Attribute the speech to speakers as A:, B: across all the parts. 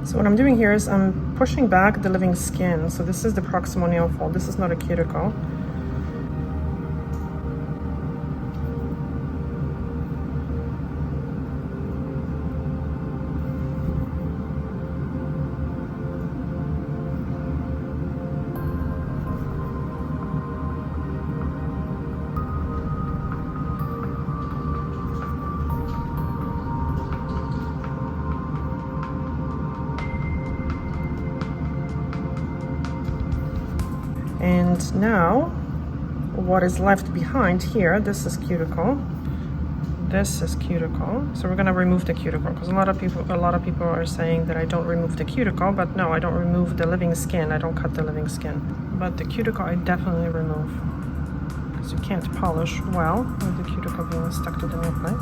A: So what I'm doing here is I'm pushing back the living skin. So this is the proximal nail fold. This is not a cuticle. And now what is left behind here, this is cuticle, this is cuticle. So we're gonna remove the cuticle because a lot of people are saying that I don't remove the cuticle, but no, I don't remove the living skin. I don't cut the living skin, but the cuticle I definitely remove because you can't polish well with the cuticle being stuck to the nail plate.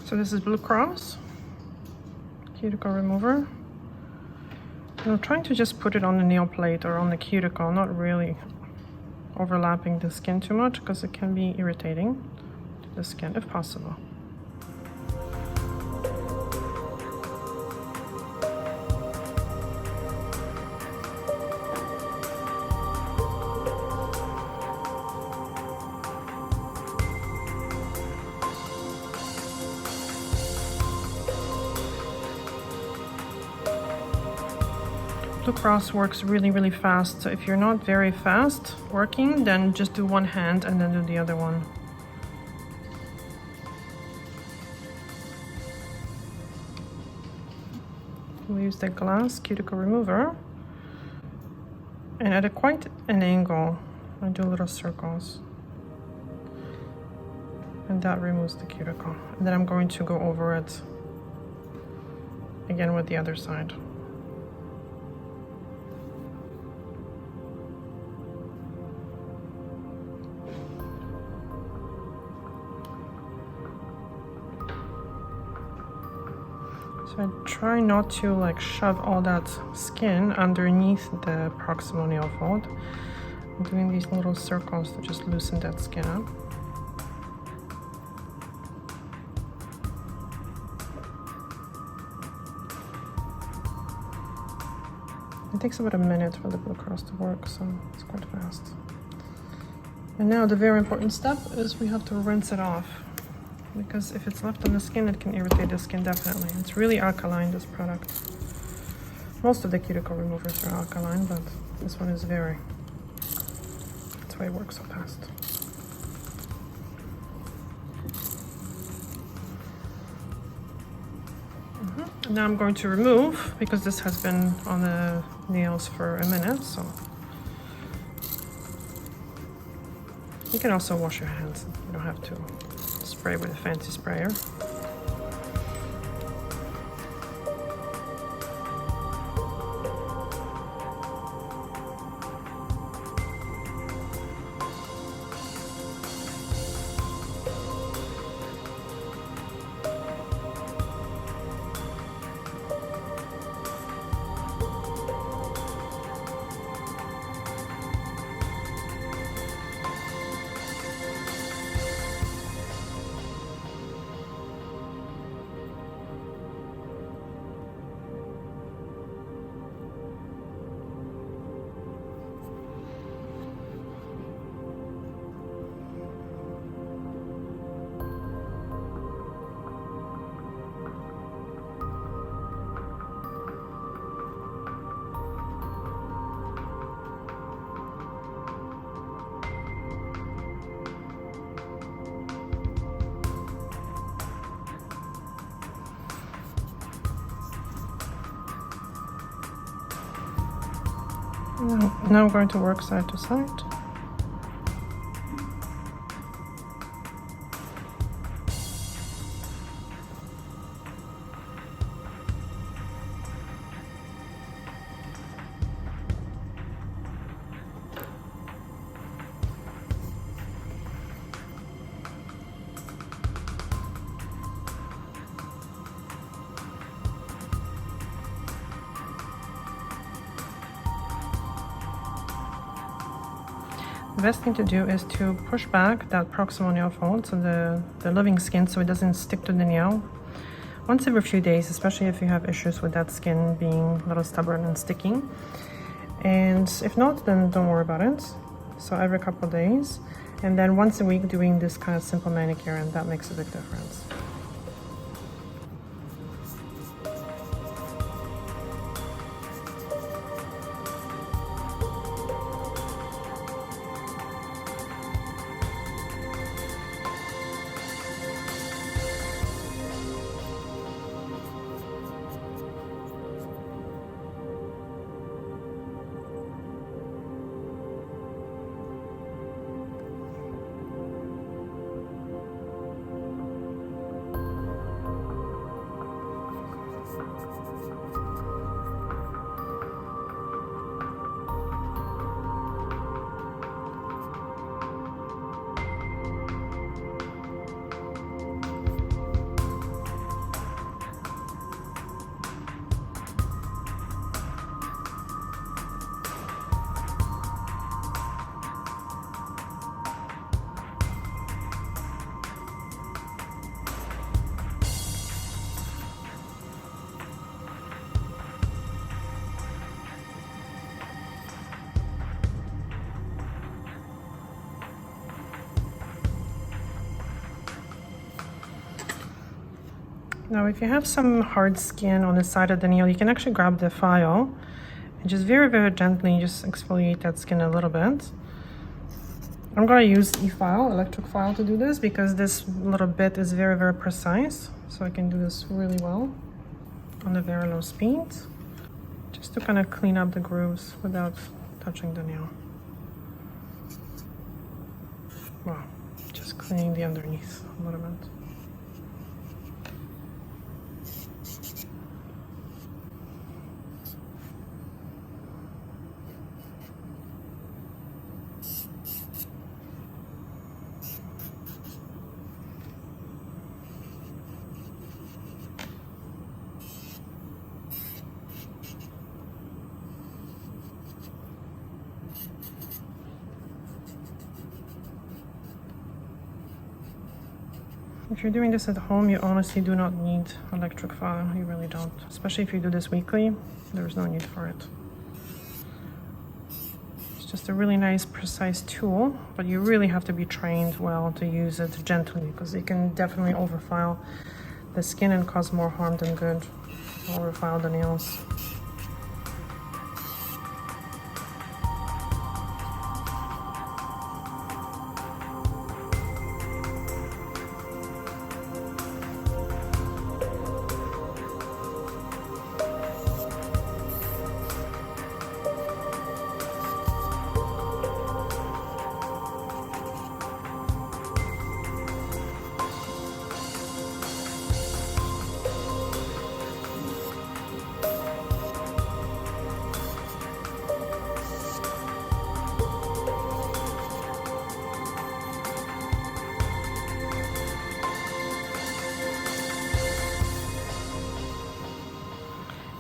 A: So this is Blue Cross cuticle remover. And I'm trying to just put it on the nail plate or on the cuticle, not really overlapping the skin too much because it can be irritating to the skin if possible. Blue Cross works really fast, so if you're not very fast working, then just do one hand and then do the other one. We'll use the glass cuticle remover, and at quite an angle I do little circles, and that removes the cuticle. And then I'm going to go over it again with the other side. So I try not to like shove all that skin underneath the proximal nail fold. I'm doing these little circles to just loosen that skin up. It takes about a minute for the Blue Cross to work, so it's quite fast. And now the very important step is we have to rinse it off, because if it's left on the skin, it can irritate the skin definitely. It's really alkaline, this product. Most of the cuticle removers are alkaline, but this one is very. That's why it works so fast. Now I'm going to remove, because this has been on the nails for a minute, so you can also wash your hands. You don't have to spray with a fancy sprayer. Now I'm going to work side to side. best thing to do is to push back that proximal nail fold, so the living skin, so it doesn't stick to the nail, once every few days, especially if you have issues with that skin being a little stubborn and sticking. And if not, then don't worry about it. So every couple of days, and then once a week doing this kind of simple manicure, and that makes a big difference. Now, if you have some hard skin on the side of the nail, you can actually grab the file and just very, very gently just exfoliate that skin a little bit. I'm gonna use e-file, electric file, to do this because this little bit is very, very precise. So I can do this really well on a very low speed, just to kind of clean up the grooves without touching the nail. Wow, just cleaning the underneath a little bit. If you're doing this at home, you honestly do not need electric file. You really don't. Especially if you do this weekly, there's no need for it. It's just a really nice, precise tool, but you really have to be trained well to use it gently, because it can definitely overfile the skin and cause more harm than good. Overfile the nails.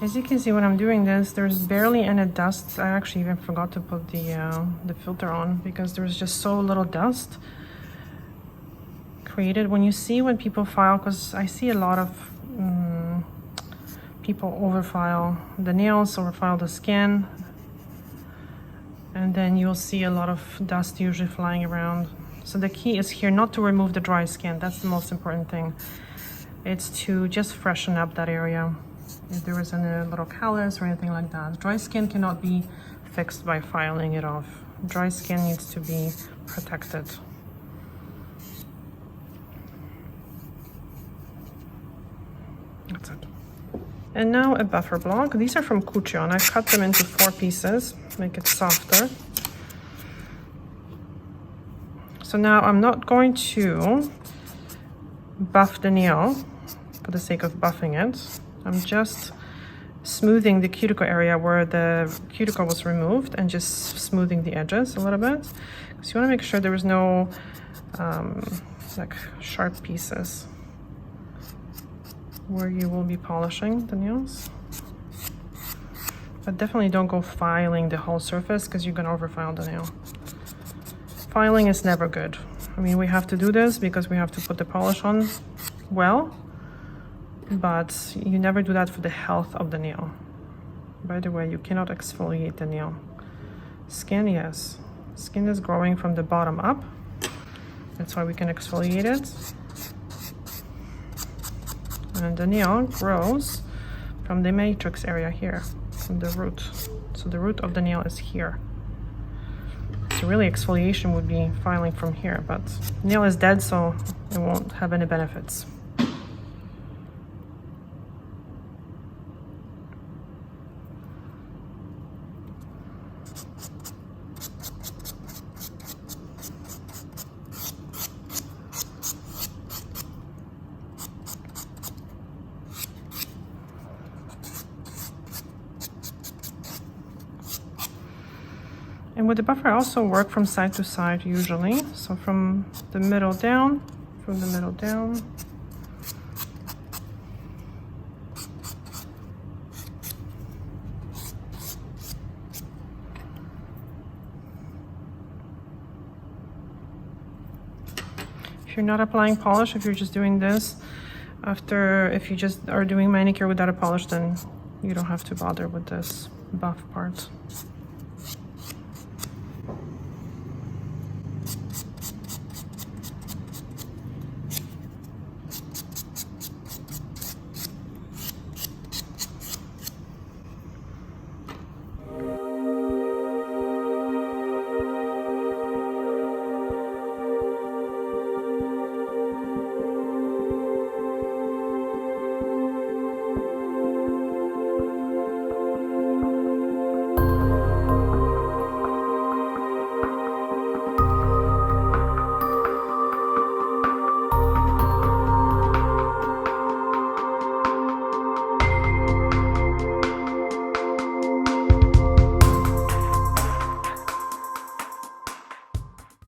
A: As you can see, when I'm doing this, there's barely any dust. I actually even forgot to put the filter on because there's just so little dust created. When people file, because I see a lot of people overfile the nails, overfile the skin, and then you'll see a lot of dust usually flying around. So the key is here not to remove the dry skin. That's the most important thing. It's to just freshen up that area. If there is any little callus or anything like that. Dry skin cannot be fixed by filing it off. Dry skin needs to be protected. That's it. And now a buffer block. These are from Cuticle, and I cut them into 4 pieces, make it softer. So now I'm not going to buff the nail for the sake of buffing it. I'm just smoothing the cuticle area where the cuticle was removed and just smoothing the edges a little bit. Because you want to make sure there is no like sharp pieces where you will be polishing the nails. But definitely don't go filing the whole surface because you're going to overfile the nail. filing is never good. I mean, we have to do this because we have to put the polish on well, but you never do that for the health of the nail. By the way, you cannot exfoliate the nail. Skin, yes. Skin is growing from the bottom up. That's why we can exfoliate it. And the nail grows from the matrix area here, from the root. So the root of the nail is here. So really exfoliation would be filing from here, but nail is dead, so it won't have any benefits. And with the buffer, I also work from side to side usually. So from the middle down, from the middle down. If you're not applying polish, if you're just doing this, if you just are doing manicure without a polish, then you don't have to bother with this buff part.